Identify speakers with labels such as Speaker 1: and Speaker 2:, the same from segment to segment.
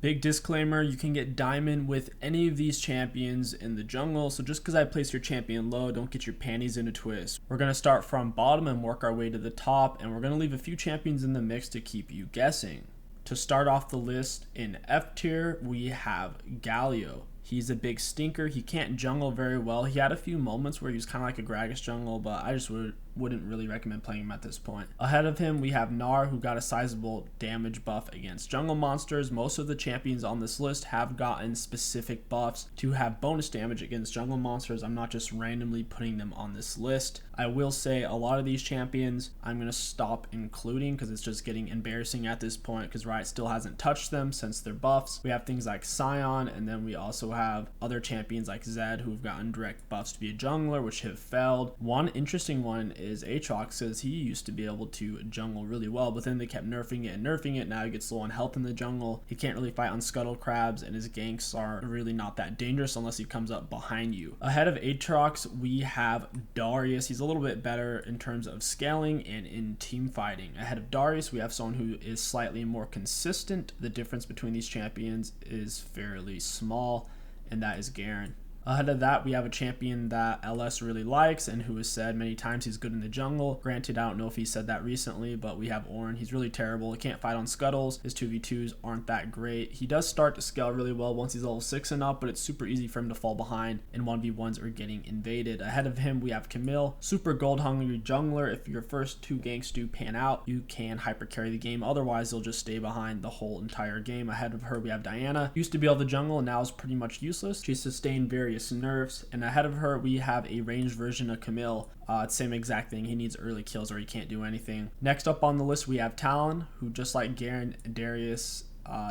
Speaker 1: Big disclaimer, you can get diamond with any of these champions in the jungle, so just because I place your champion low, don't get your panties in a twist. We're going to start from bottom and work our way to the top, and we're going to leave a few champions in the mix to keep you guessing. To start off the list, in F tier, we have Galio. He's a big stinker. He can't jungle very well. He had a few moments where he was kind of like a Gragas jungle, but I just wouldn't really recommend playing him at this point. Ahead of him, we have Gnar, who got a sizable damage buff against jungle monsters. Most of the champions on this list have gotten specific buffs to have bonus damage against jungle monsters. I'm not just randomly putting them on this list. I will say a lot of these champions I'm going to stop including because it's just getting embarrassing at this point because Riot still hasn't touched them since their buffs. We have things like Sion, and then we also have other champions like Zed who have gotten direct buffs to be a jungler, which have failed. One interesting one is 𝐒𝐿𝐻𝐿, says he used to be able to jungle really well, but then they kept nerfing it and nerfing it. Now he gets low on health in the jungle. He can't really fight on scuttle crabs, and his ganks are really not that dangerous unless he comes up behind you. Ahead of 𝐒𝐿𝐻𝐿, we have Darius. He's a little bit better in terms of scaling and in team fighting. Ahead of Darius, we have someone who is slightly more consistent. The difference between these champions is fairly small, and that is Garen. Ahead of that, we have a champion that LS really likes and who has said many times he's good in the jungle. Granted, I don't know if he said that recently, but we have Ornn. He's really terrible. He can't fight on scuttles. His 2v2s aren't that great. He does start to scale really well once he's level 6 and up, but it's super easy for him to fall behind and 1v1s are getting invaded. Ahead of him, we have Camille. Super gold hungry jungler. If your first 2 ganks do pan out, you can hyper carry the game. Otherwise, they'll just stay behind the whole entire game. Ahead of her, we have Diana. Used to be able to jungle and now is pretty much useless. She's sustained various nerfs, and ahead of her we have a ranged version of Camille. Same exact thing. He needs early kills or he can't do anything. Next up on the list, we have Talon, who just like Garen, Darius,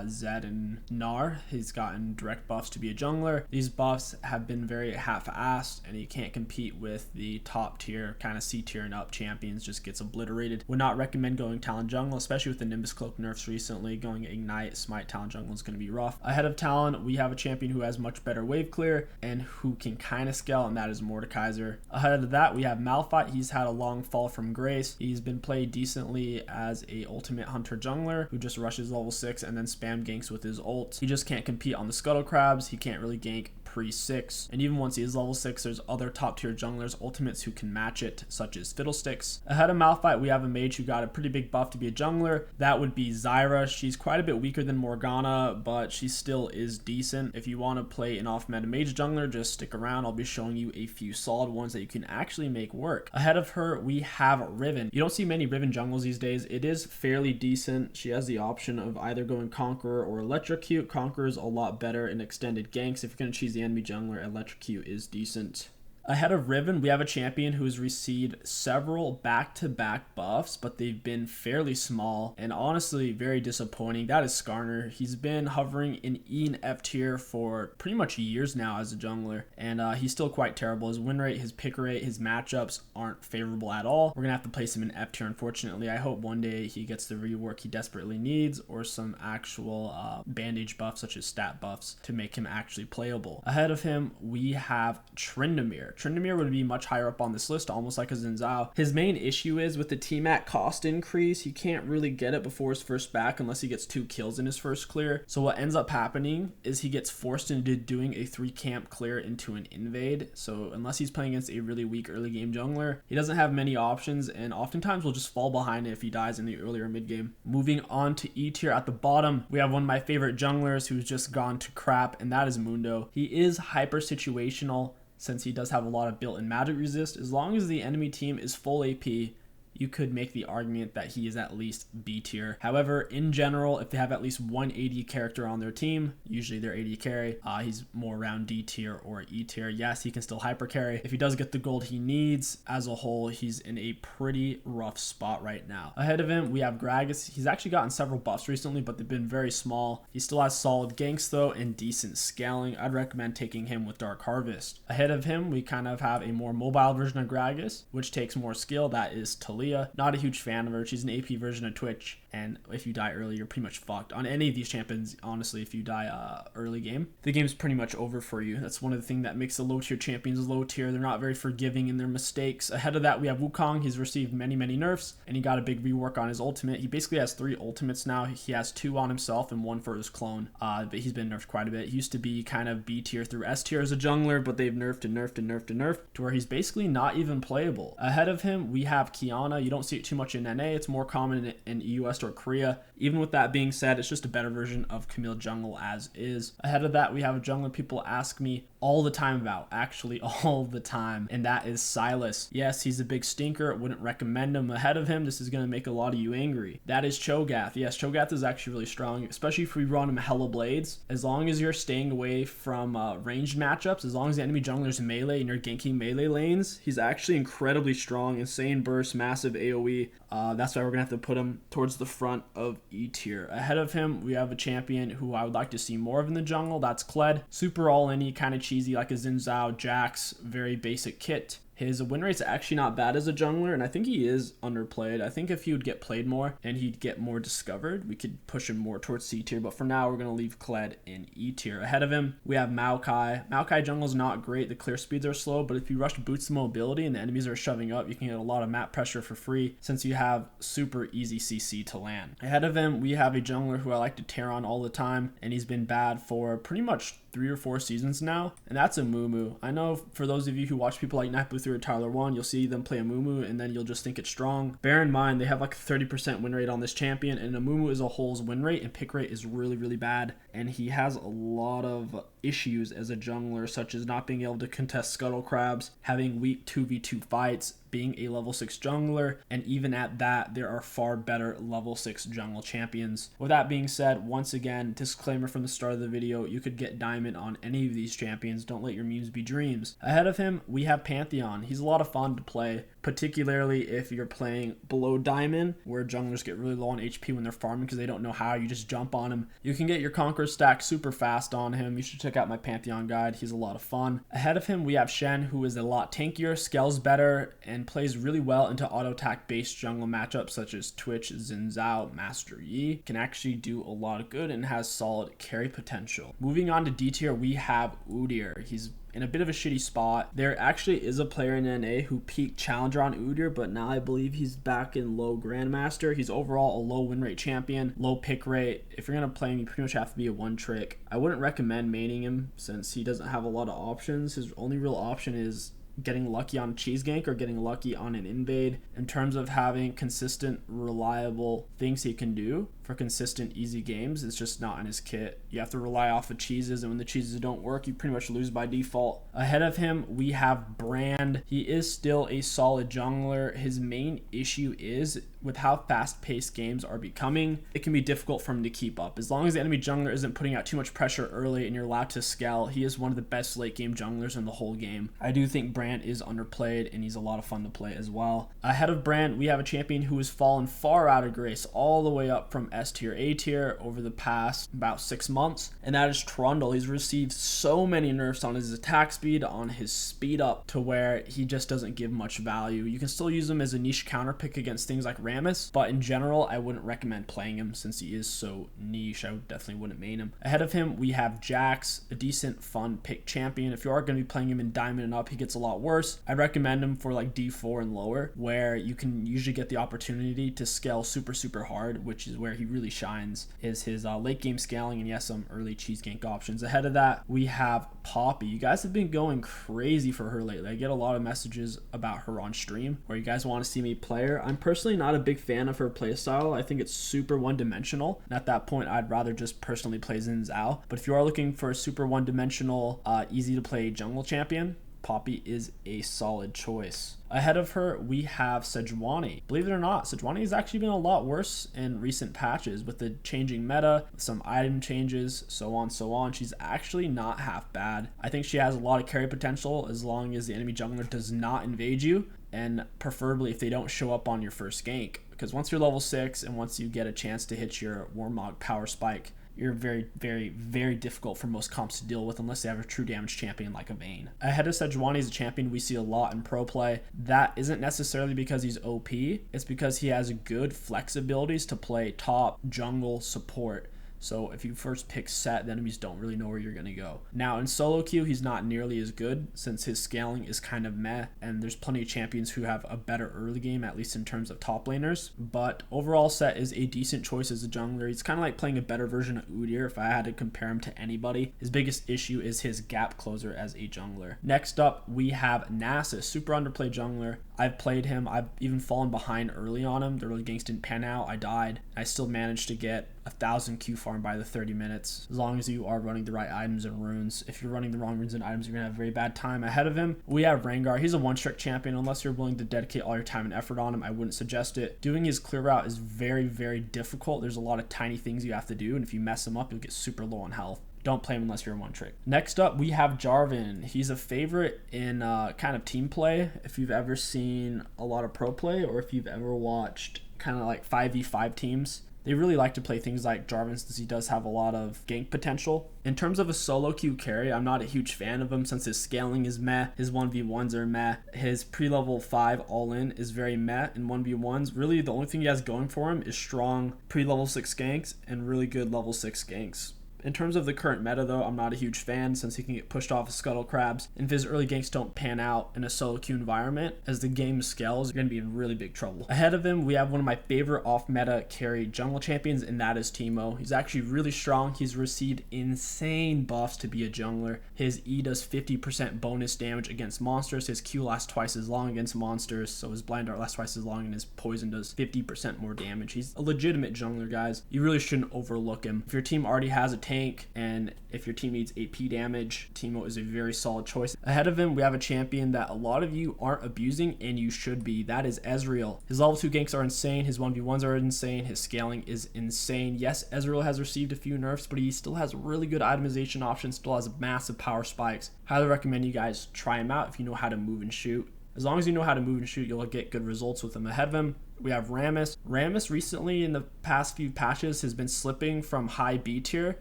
Speaker 1: Zed, and Gnar, he's gotten direct buffs to be a jungler. These buffs have been very half-assed, and he can't compete with the top tier, kind of C tier and up champions, just gets obliterated. Would not recommend going Talon jungle, especially with the Nimbus Cloak nerfs recently. Going Ignite, Smite Talon jungle is going to be rough. Ahead of Talon, we have a champion who has much better wave clear and who can kind of scale, and that is Mordekaiser. Ahead of that, we have Malphite. He's had a long fall from grace. He's been played decently as a ultimate hunter jungler who just rushes level 6 and then spam ganks with his ult. He just can't compete on the scuttle crabs. He can't really gank pre-6, and even once he is level 6, there's other top tier junglers ultimates who can match it, such as Fiddlesticks. Ahead of Malphite, we have a mage who got a pretty big buff to be a jungler. That would be Zyra. She's quite a bit weaker than Morgana, but she still is decent. If you want to play an off-meta mage jungler, just stick around. I'll be showing you a few solid ones that you can actually make work. Ahead of her, we have Riven. You don't see many Riven jungles these days. It is fairly decent. She has the option of either going Conqueror or Electrocute. Conqueror is a lot better in extended ganks. If you're going to choose the enemy jungler, Electrocute is decent. Ahead of Riven, we have a champion who has received several back-to-back buffs, but they've been fairly small and honestly very disappointing. That is Skarner. He's been hovering in E and F tier for pretty much years now as a jungler, and he's still quite terrible. His win rate, his pick rate, his matchups aren't favorable at all. We're gonna have to place him in F tier, unfortunately. I hope one day he gets the rework he desperately needs, or some actual bandage buffs such as stat buffs to make him actually playable. Ahead of him, we have Tryndamere. Tryndamere would be much higher up on this list, almost like a Zinzal. His main issue is with the T-Mat cost increase, he can't really get it before his first back unless he gets 2 kills in his first clear. So what ends up happening is he gets forced into doing a 3-camp clear into an invade. So unless he's playing against a really weak early game jungler, he doesn't have many options, and oftentimes will just fall behind it if he dies in the earlier mid game. Moving on to E tier, at the bottom, we have one of my favorite junglers who's just gone to crap, and that is Mundo. He is hyper situational, since he does have a lot of built-in magic resist. As long as the enemy team is full AP, you could make the argument that he is at least B tier. However, in general, if they have at least one AD character on their team, usually their AD carry, he's more around D tier or E tier. Yes, he can still hyper carry. If he does get the gold he needs, as a whole, he's in a pretty rough spot right now. Ahead of him, we have Gragas. He's actually gotten several buffs recently, but they've been very small. He still has solid ganks though and decent scaling. I'd recommend taking him with Dark Harvest. Ahead of him, we kind of have a more mobile version of Gragas, which takes more skill. That is Taliyah. Kha'Zix. Not a huge fan of her. She's an AP version of Twitch, and if you die early, you're pretty much fucked. On any of these champions, honestly, if you die early game, the game's pretty much over for you. That's one of the things that makes the low tier champions low tier. They're not very forgiving in their mistakes. Ahead of that, we have Wukong. He's received many nerfs, and he got a big rework on his ultimate. He basically has 3 ultimates now. He has 2 on himself and 1 for his clone, but he's been nerfed quite a bit. He used to be kind of B tier through S tier as a jungler, but they've nerfed and nerfed and nerfed and nerfed to where he's basically not even playable. Ahead of him, we have Kiana. You don't see it too much in NA. It's more common in US or Korea. Even with that being said, it's just a better version of Camille jungle as is. Ahead of that, we have a jungler people ask me all the time about, actually all the time, and that is Sylas. Yes, he's a big stinker. Wouldn't recommend him. Ahead of him, this is going to make a lot of you angry. That is Cho'gath. Yes, Cho'gath is actually really strong, especially if we run him hella blades. As long as you're staying away from ranged matchups, as long as the enemy jungler's melee and you're ganking melee lanes, he's actually incredibly strong. Insane burst, massive AoE. That's why we're going to have to put him towards the front of E tier. Ahead of him, we have a champion who I would like to see more of in the jungle. That's Kled. Super all-in-y, kind of cheesy like a Zinzal, Jax, very basic kit. His win rate's actually not bad as a jungler, and I think he is underplayed. I think if he would get played more and he'd get more discovered, we could push him more towards C tier, but for now, we're going to leave Kled in E tier. Ahead of him, we have Maokai. Maokai jungle's not great. The clear speeds are slow, but if you rush boots the mobility and the enemies are shoving up, you can get a lot of map pressure for free since you have super easy CC to land. Ahead of him, we have a jungler who I like to tear on all the time, and he's been bad for pretty much 3 or 4 seasons now, and that's a Mumu. I know for those of you who watch people like Nightblue or Tyler 1, you'll see them play a Mumu and then you'll just think it's strong. Bear in mind, they have like a 30% win rate on this champion, and a Mumu as a whole's win rate and pick rate is really bad, and he has a lot of issues as a jungler, such as not being able to contest scuttle crabs, having weak 2v2 fights, being a level 6 jungler, and even at that, there are far better level 6 jungle champions. With that being said, once again, disclaimer from the start of the video, you could get diamond on any of these champions. Don't let your memes be dreams. Ahead of him, we have Pantheon. He's a lot of fun to play, particularly if you're playing below diamond, where junglers get really low on HP when they're farming because they don't know how. You just jump on him. You can get your Conqueror stack super fast on him. You should check out my Pantheon guide. He's a lot of fun. Ahead of him, we have Shen, who is a lot tankier, scales better, and plays really well into auto attack based jungle matchups such as Twitch, Zinzal, Master Yi. Can actually do a lot of good and has solid carry potential. Moving on to D tier, we have Udyr. He's in a bit of a shitty spot. There actually is a player in NA who peaked challenger on Udyr, but now I believe he's back in low grandmaster. He's overall a low win rate champion, low pick rate. If you're going to play him, you pretty much have to be a one trick. I wouldn't recommend maining him since he doesn't have a lot of options. His only real option is getting lucky on a cheese gank or getting lucky on an invade. In terms of having consistent, reliable things he can do for consistent, easy games, it's just not in his kit. You have to rely off of cheeses, and when the cheeses don't work, you pretty much lose by default. Ahead of him, we have Brand. He is still a solid jungler. His main issue is with how fast-paced games are becoming, it can be difficult for him to keep up. As long as the enemy jungler isn't putting out too much pressure early and you're allowed to scale, he is one of the best late-game junglers in the whole game. I do think Brand is underplayed, and he's a lot of fun to play as well. Ahead of Brand, we have a champion who has fallen far out of grace, all the way up from S tier, A tier over the past about 6 months, and that is Trundle. He's received so many nerfs on his attack speed, on his speed up, to where he just doesn't give much value. You can still use him as a niche counter pick against things like Rammus, but in general, I wouldn't recommend playing him since he is so niche. I definitely wouldn't main him. Ahead of him, we have Jax, a decent, fun pick champion. If you are going to be playing him in Diamond and up, he gets a lot worse. I'd recommend him for like D4 and lower, where you can usually get the opportunity to scale super hard, which is where he really shines, is his late game scaling, and yes, some early cheese gank options. Ahead of that, we have Poppy. You guys have been going crazy for her lately. I get a lot of messages about her on stream where you guys want to see me play her. I'm personally not a big fan of her playstyle. I think it's super one-dimensional, and at that point, I'd rather just personally play Zinzal. But if you are looking for a super one-dimensional, easy to play jungle champion, Poppy is a solid choice. Ahead of her, we have Sejuani. Believe it or not, Sejuani has actually been a lot worse in recent patches with the changing meta, some item changes, so on. She's actually not half bad. I think she has a lot of carry potential as long as the enemy jungler does not invade you, and preferably if they don't show up on your first gank. Because once you're level 6 and once you get a chance to hit your Warmog power spike, you're very difficult for most comps to deal with unless they have a true damage champion like a Vayne. Ahead of Sejuani is a champion we see a lot in pro play. That isn't necessarily because he's OP, it's because he has good flex abilities to play top, jungle, support. So if you first pick set, the enemies don't really know where you're going to go. Now in solo queue, he's not nearly as good since his scaling is kind of meh, and there's plenty of champions who have a better early game, at least in terms of top laners. But overall, set is a decent choice as a jungler. He's kind of like playing a better version of Udyr if I had to compare him to anybody. His biggest issue is his gap closer as a jungler. Next up, we have Nasus, super underplayed jungler. I've played him. I've even fallen behind early on him. The early ganks didn't pan out. I died. I still managed to get 1,000 Q farm by the 30 minutes, as long as you are running the right items and runes. If you're running the wrong runes and items, you're gonna have a very bad time. Ahead of him, we have Rengar. He's a one-trick champion. Unless you're willing to dedicate all your time and effort on him, I wouldn't suggest it. Doing his clear route is very difficult. There's a lot of tiny things you have to do, and if you mess him up, you'll get super low on health. Don't play him unless you're a one trick. Next up, we have Jarvan. He's a favorite in kind of team play. If you've ever seen a lot of pro play, or if you've ever watched kind of like 5v5 teams, they really like to play things like Jarvan since he does have a lot of gank potential. In terms of a solo queue carry, I'm not a huge fan of him since his scaling is meh, his 1v1s are meh, his pre-level 5 all-in is very meh in 1v1s. Really, the only thing he has going for him is strong pre-level 6 ganks and really good level 6 ganks. In terms of the current meta though, I'm not a huge fan since he can get pushed off of scuttle crabs, and if his early ganks don't pan out in a solo queue environment, as the game scales, you're going to be in really big trouble. Ahead of him, we have one of my favorite off-meta carry jungle champions, and that is Teemo. He's actually really strong. He's received insane buffs to be a jungler. His E does 50% bonus damage against monsters, his Q lasts twice as long against monsters, so his blind dart lasts twice as long, and his poison does 50% more damage. He's a legitimate jungler, guys. You really shouldn't overlook him. If your team already has a tank, and if your team needs AP damage, Teemo is a very solid choice. Ahead of him, we have a champion that a lot of you aren't abusing, and you should be. That is Ezreal. His level 2 ganks are insane, his 1v1s are insane, his scaling is insane. Yes, Ezreal has received a few nerfs, but he still has really good itemization options, still has massive power spikes. Highly recommend you guys try him out if you know how to move and shoot. As long as you know how to move and shoot, you'll get good results with him. Ahead of him, we have Rammus. Rammus recently in the past few patches has been slipping from high B tier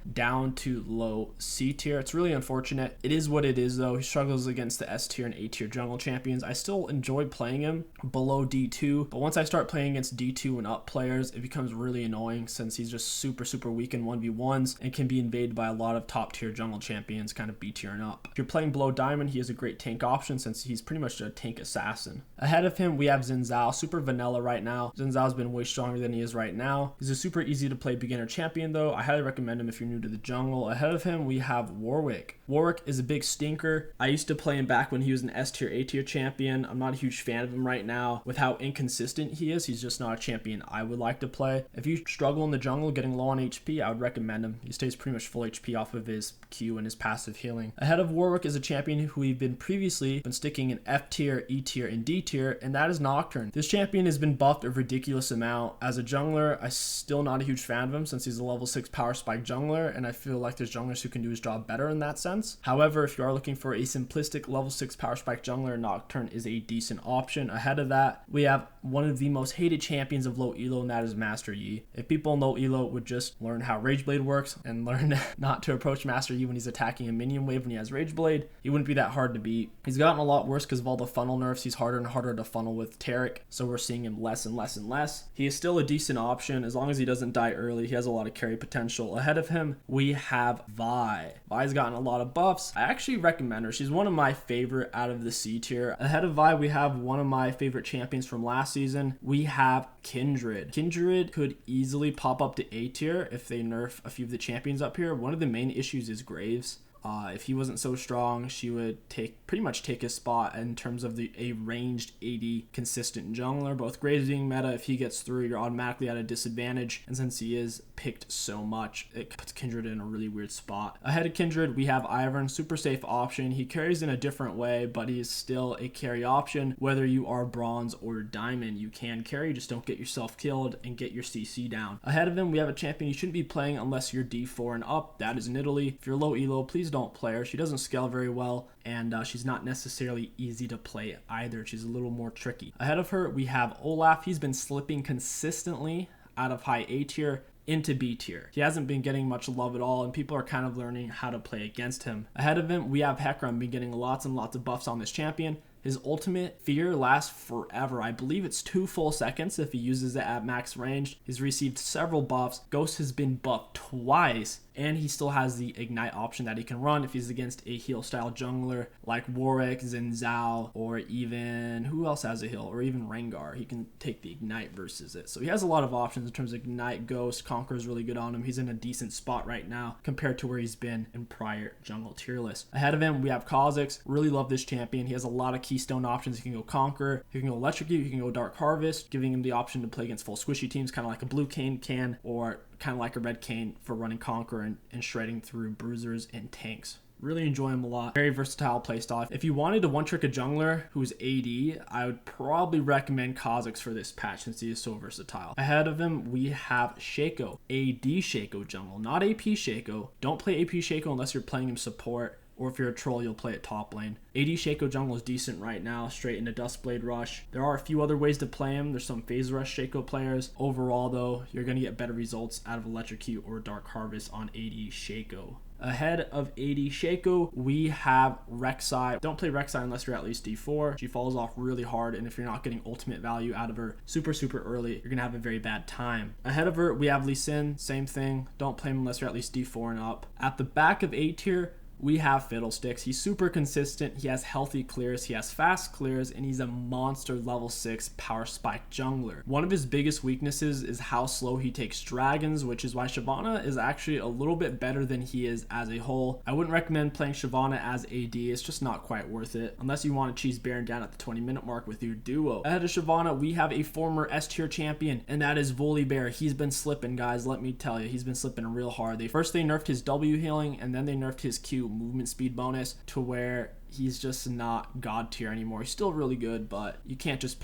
Speaker 1: down to low C tier. It's really unfortunate. It is what it is though. He struggles against the S tier and A tier jungle champions. I still enjoy playing him below D2, but once I start playing against D2 and up players, it becomes really annoying since he's just super weak in 1v1s and can be invaded by a lot of top tier jungle champions, kind of B tier and up. If you're playing below diamond, he is a great tank option since he's pretty much a tank assassin. Ahead of him, we have Zinzal, super vanilla right now. Zinzal's been way stronger than he is right now. He's a super easy to play beginner champion though. I highly recommend him if you're new to the jungle. Ahead of him, we have Warwick. Warwick is a big stinker. I used to play him back when he was an S tier, A tier champion. I'm not a huge fan of him right now. With how inconsistent he is, he's just not a champion I would like to play. If you struggle in the jungle getting low on HP, I would recommend him. He stays pretty much full HP off of his Q and his passive healing. Ahead of Warwick is a champion who we've been previously sticking in F tier, E tier, and D tier, and that is Nocturne. This champion has been buffed a ridiculous amount. As a jungler, I'm still not a huge fan of him since he's a level 6 power spike jungler, and I feel like there's junglers who can do his job better in that sense. However, if you are looking for a simplistic level 6 power spike jungler, Nocturne is a decent option. Ahead of that, we have one of the most hated champions of low elo, and that is Master Yi. If people in low elo would just learn how Rage Blade works and learn not to approach Master Yi when he's attacking a minion wave when he has Rage Blade, he wouldn't be that hard to beat. He's gotten a lot worse because of all the funnel nerfs. He's harder and harder to funnel with Taric, so we're seeing him less and less. He is still a decent option as long as he doesn't die early. He has a lot of carry potential. Ahead of him, we have Vi. Vi's gotten a lot of buffs. I actually recommend her. She's one of my favorite out of the C tier. Ahead of Vi, we have one of my favorite champions from last season. We have Kindred. Kindred could easily pop up to A tier if they nerf a few of the champions up here. One of the main issues is Graves. If he wasn't so strong, she would pretty much take his spot in terms of a ranged AD consistent jungler. Both Graves being meta, if he gets through, you're automatically at a disadvantage, and since he is picked so much, it puts Kindred in a really weird spot. Ahead of Kindred, we have Ivern, super safe option. He carries in a different way, but he is still a carry option. Whether you are bronze or diamond, you can carry, just don't get yourself killed and get your CC down. Ahead of him, we have a champion you shouldn't be playing unless you're D4 and up. That is Nidalee. If you're low elo, please don't play her. She doesn't scale very well, and she's not necessarily easy to play either. She's a little more tricky. Ahead of her, we have Olaf. He's been slipping consistently out of high A tier into B tier. He hasn't been getting much love at all, and people are kind of learning how to play against him. Ahead of him, we have Hecarim been getting lots and lots of buffs on this champion. His ultimate Fear lasts forever. I believe it's 2 full seconds if he uses it at max range. He's received several buffs. Ghost has been buffed twice, and he still has the Ignite option that he can run if he's against a heal style jungler like Warwick, Zinzal, or even, who else has a heal? Or even Rengar. He can take the Ignite versus it. So he has a lot of options in terms of Ignite, Ghost, Conquer is really good on him. He's in a decent spot right now compared to where he's been in prior jungle tier lists. Ahead of him, we have Kha'Zix. Really love this champion. He has a lot of keystone options. He can go Conquer, he can go Electrocute, he can go Dark Harvest, giving him the option to play against full squishy teams, kind of like a blue Kayn can, or kind of like a red Kayn for running Conquer and shredding through bruisers and tanks. Really enjoy him a lot. Very versatile playstyle. If you wanted to one-trick a jungler who's AD, I would probably recommend Kha'Zix for this patch since he is so versatile. Ahead of him, we have Shaco. AD Shaco jungle, not AP Shaco. Don't play AP Shaco unless you're playing him support, or if you're a troll, you'll play it top lane. AD Shaco jungle is decent right now, straight into Duskblade Rush. There are a few other ways to play him. There's some Phase Rush Shaco players. Overall, though, you're going to get better results out of Electrocute or Dark Harvest on AD Shaco. Ahead of AD Shaco, we have Rek'Sai. Don't play Rek'Sai unless you're at least D4. She falls off really hard, and if you're not getting ultimate value out of her super early, you're going to have a very bad time. Ahead of her, we have Lee Sin. Same thing. Don't play him unless you're at least D4 and up. At the back of A tier, we have Fiddlesticks. He's super consistent. He has healthy clears. He has fast clears, and he's a monster level 6 power spike jungler. One of his biggest weaknesses is how slow he takes dragons, which is why Shyvana is actually a little bit better than he is as a whole. I wouldn't recommend playing Shyvana as AD. It's just not quite worth it unless you want to cheese Baron down at the 20-minute mark with your duo. Ahead of Shyvana, we have a former S tier champion, and that is Volley Bear. He's been slipping, guys. Let me tell you, he's been slipping real hard. First they nerfed his W healing, and then they nerfed his Q movement speed bonus to where he's just not god tier anymore. He's still really good, but you can't just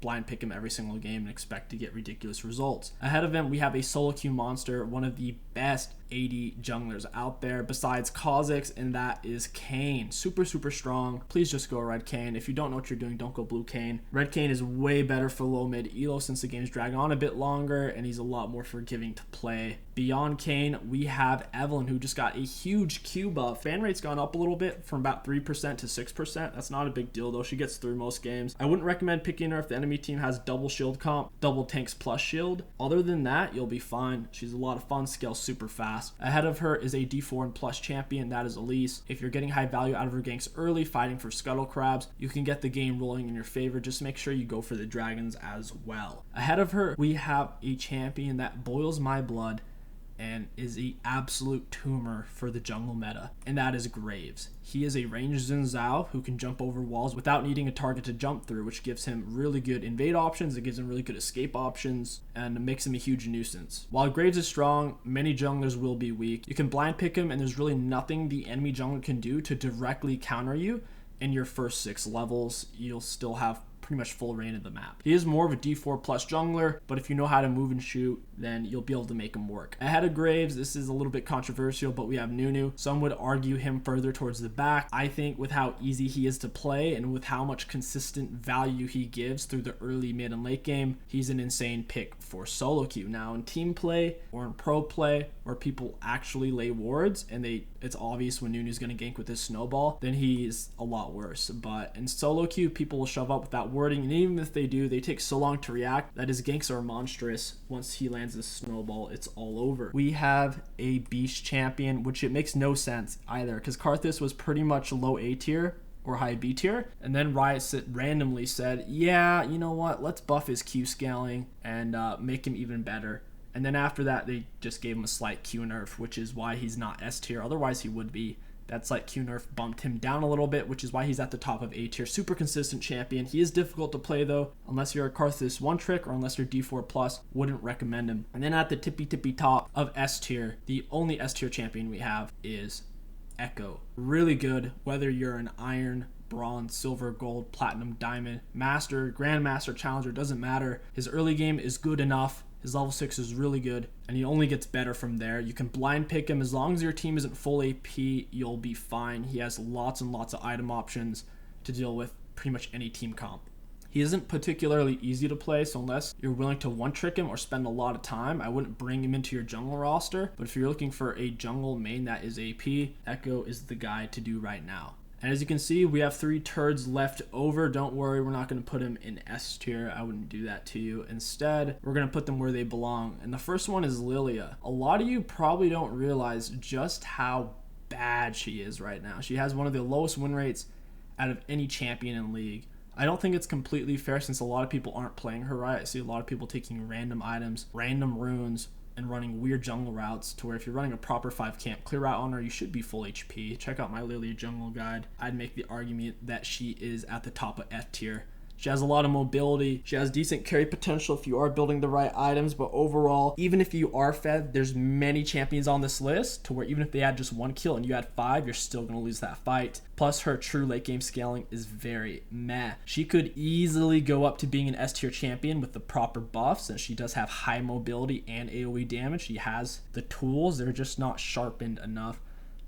Speaker 1: blind pick him every single game and expect to get ridiculous results. Ahead of him, we have a solo queue monster, one of the best AD junglers out there besides Kha'Zix, and that is Kayn. Super strong. Please just go red Kayn. If you don't know what you're doing, don't go blue Kayn. Red Kayn is way better for low mid elo since the game's dragging on a bit longer, and he's a lot more forgiving to play. Beyond Kayn, we have Evelynn, who just got a huge Q buff. Fan rate's gone up a little bit from about 3% to 6%. That's not a big deal though. She gets through most games. I wouldn't recommend picking her if the enemy team has double shield comp, double tanks plus shield. Other than that, you'll be fine. She's a lot of fun, scales super fast. Ahead of her is a D4 and plus champion, that is Elise. If you're getting high value out of her ganks early, fighting for scuttle crabs, you can get the game rolling in your favor. Just make sure you go for the dragons as well. Ahead of her, we have a champion that boils my blood and is an absolute tumor for the jungle meta, and that is Graves. He is a ranged Zinzal who can jump over walls without needing a target to jump through, which gives him really good invade options, it gives him really good escape options, and makes him a huge nuisance. While Graves is strong, many junglers will be weak. You can blind pick him, and there's really nothing the enemy jungler can do to directly counter you. In your first 6 levels, you'll still have pretty much full reign of the map. He is more of a D4 plus jungler, but if you know how to move and shoot, then you'll be able to make him work. Ahead of Graves, this is a little bit controversial, but we have Nunu. Some would argue him further towards the back. I think with how easy he is to play and with how much consistent value he gives through the early, mid, and late game, he's an insane pick for solo queue. Now in team play or in pro play where people actually lay wards and it's obvious when Nunu's going to gank with his snowball, then he's a lot worse. But in solo queue, people will shove up with that wording, and even if they do, they take so long to react that his ganks are monstrous. Once he lands a snowball, it's all over. We have a beast champion, which it makes no sense either, because Karthus was pretty much low A tier or high B tier, and then Riot randomly said, yeah, you know what, let's buff his Q scaling and make him even better. And then after that, they just gave him a slight Q nerf, which is why he's not S tier. Otherwise, he would be. That slight Q nerf bumped him down a little bit, which is why he's at the top of A tier. Super consistent champion. He is difficult to play though, unless you're a Karthus one trick or unless you're D4 plus. Wouldn't recommend him. And then at the tippy top of S tier, the only S tier champion we have is Echo. Really good, whether you're an iron, bronze, silver, gold, platinum, diamond, master, grandmaster, challenger, doesn't matter. His early game is good enough. His level 6 is really good, and he only gets better from there. You can blind pick him. As long as your team isn't full AP, you'll be fine. He has lots and lots of item options to deal with pretty much any team comp. He isn't particularly easy to play, so unless you're willing to one-trick him or spend a lot of time, I wouldn't bring him into your jungle roster. But if you're looking for a jungle main that is AP, Echo is the guy to do right now. And as you can see, we have 3 turds left over. Don't worry, we're not going to put him in S tier. I wouldn't do that to you. Instead, we're going to put them where they belong. And the first one is Lilia. A lot of you probably don't realize just how bad she is right now. She has one of the lowest win rates out of any champion in League. I don't think it's completely fair since a lot of people aren't playing her right. I see a lot of people taking random items, random runes, and running weird jungle routes to where if you're running a proper 5 camp clear route on her, you should be full HP. Check out my Lilia jungle guide. I'd make the argument that she is at the top of F tier. She has a lot of mobility. She has decent carry potential if you are building the right items, but overall, even if you are fed, there's many champions on this list to where even if they had just 1 kill and you had 5, you're still going to lose that fight. Plus, her true late game scaling is very meh. She could easily go up to being an S tier champion with the proper buffs, and she does have high mobility and AoE damage. She has the tools, they're just not sharpened enough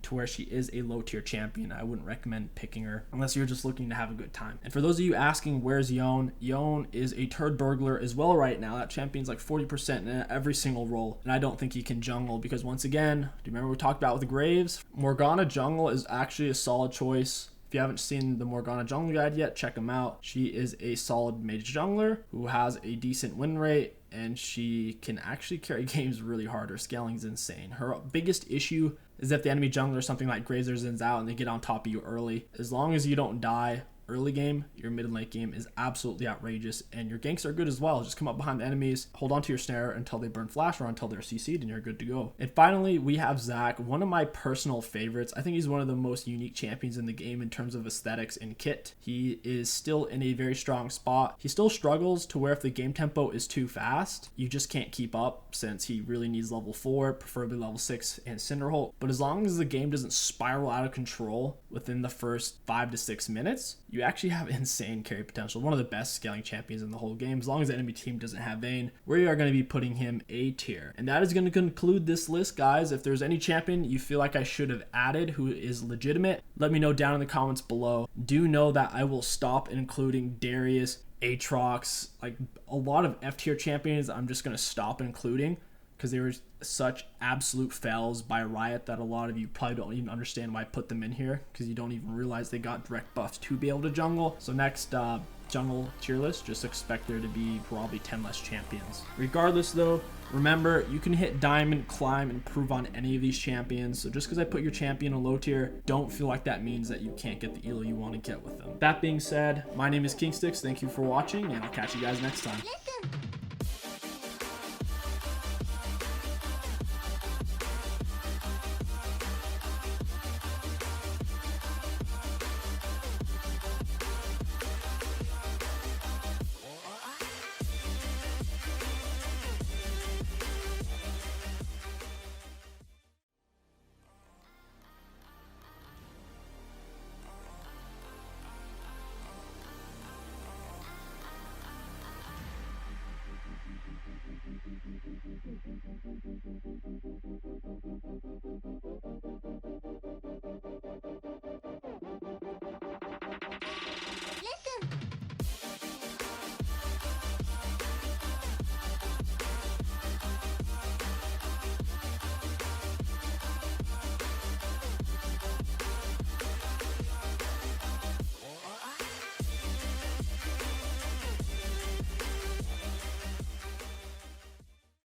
Speaker 1: to where she is a low tier champion. I wouldn't recommend picking her unless you're just looking to have a good time. And for those of you asking where's Yone, Yone is a turd burglar as well right now. That champion's like 40% in every single role, and I don't think he can jungle because once again, do you remember we talked about with the Graves? Morgana Jungle is actually a solid choice. If you haven't seen the Morgana Jungle guide yet, check them out. She is a solid mage jungler who has a decent win rate, and she can actually carry games really hard. Her scaling is insane. Her biggest issue is if the enemy jungler is something like Graves or Zinzal and they get on top of you early. As long as you don't die early game, your mid and late game is absolutely outrageous, and your ganks are good as well. Just come up behind the enemies, hold on to your snare until they burn flash or until they're CC'd, and you're good to go. And finally, we have Zac, one of my personal favorites. I think he's one of the most unique champions in the game in terms of aesthetics and kit. He is still in a very strong spot. He still struggles to where if the game tempo is too fast, you just can't keep up since he really needs level 4, preferably level 6 and Cinderholt. But as long as the game doesn't spiral out of control within the first 5 to 6 minutes, you actually have insane carry potential. One of the best scaling champions in the whole game. As long as the enemy team doesn't have Vayne, we are going to be putting him A tier. And that is going to conclude this list, guys. If there's any champion you feel like I should have added who is legitimate, let me know down in the comments below. Do know that I will stop including Darius, Aatrox, like a lot of F tier champions I'm just going to stop including because they were such absolute fails by Riot that a lot of you probably don't even understand why I put them in here, because you don't even realize they got direct buffs to be able to jungle. So next jungle tier list, just expect there to be probably 10 less champions. Regardless though, remember you can hit diamond, climb, and improve on any of these champions. So just because I put your champion in low tier, don't feel like that means that you can't get the elo you want to get with them. That being said, my name is 𝐒𝐿𝐶. Thank you for watching, and I'll catch you guys next time.